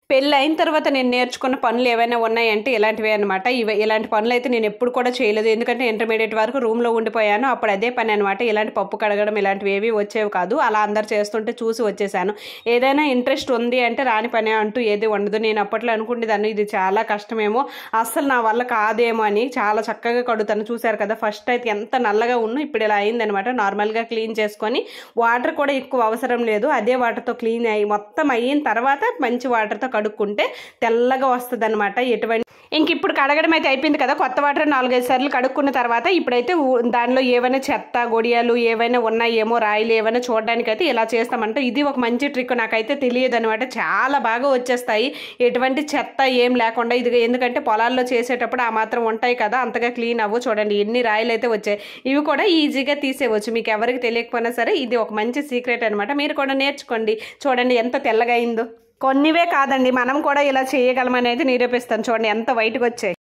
పెళ్ళి అయిన తర్వాత నేను నేర్చుకున్న పనులు ఏవైనా ఉన్నాయంటే ఇలాంటివే అనమాట. ఇలాంటి పనులు అయితే నేను ఎప్పుడు కూడా చేయలేదు. ఎందుకంటే ఇంటర్మీడియట్ వరకు రూమ్లో ఉండిపోయాను. అప్పుడు అదే పని అనమాట. ఇలాంటి పప్పు కడగడం ఇలాంటివి ఏవి వచ్చేవి కాదు. అలా అందరు చేస్తుంటే చూసి వచ్చేసాను. ఏదైనా ఇంట్రెస్ట్ ఉంది అంటే రాని పని అంటూ ఏది ఉండదు. నేను అప్పట్లో అనుకునేదాన్ని ఇది చాలా కష్టమేమో, అస్సలు నా వల్ల కాదేమో అని. చాలా చక్కగా కడుగుతాను. చూసారు కదా, ఫస్ట్ అయితే ఎంత నల్లగా ఉన్ను ఇప్పుడు ఇలా అయిందనమాట. నార్మల్గా క్లీన్ చేసుకొని వాటర్ కూడా ఎక్కువ అవసరం లేదు. అదే వాటర్తో క్లీన్ అయ్యి మొత్తం అయిన తర్వాత మంచి వాటర్తో కడుక్కుంటే తెల్లగా వస్తుంది అనమాట. ఇంక ఇప్పుడు కడగడం అయితే అయిపోయింది కదా. కొత్త వాటర్ 4-5 సార్లు కడుక్కున్న తర్వాత ఇప్పుడైతే దానిలో ఏమైనా చెత్త గొడియాలు ఏవైనా ఉన్నాయేమో, రాయిలు ఏమైనా చూడడానికి అయితే ఇలా చేస్తామంటే ఇది ఒక మంచి ట్రిక్. నాకైతే తెలియదు అనమాట. చాలా బాగా వచ్చేస్తాయి ఎటువంటి చెత్త ఏం లేకుండా. ఇది ఎందుకంటే పొలాల్లో చేసేటప్పుడు ఆ మాత్రం ఉంటాయి కదా, అంతగా క్లీన్ అవ్వు. చూడండి ఎన్ని రాయిలు అయితే వచ్చాయి. ఇవి కూడా ఈజీగా తీసేవచ్చు. మీకు ఎవరికి తెలియకపోయినా సరే ఇది ఒక మంచి సీక్రెట్ అనమాట. మీరు కూడా నేర్చుకోండి. చూడండి ఎంత తెల్లగా అయిందో. కొన్నివే కాదండి, మనం కూడా ఇలా చేయగలమని అయితే నిరూపిస్తాను. చూడండి ఎంత వైట్గా వచ్చాయి.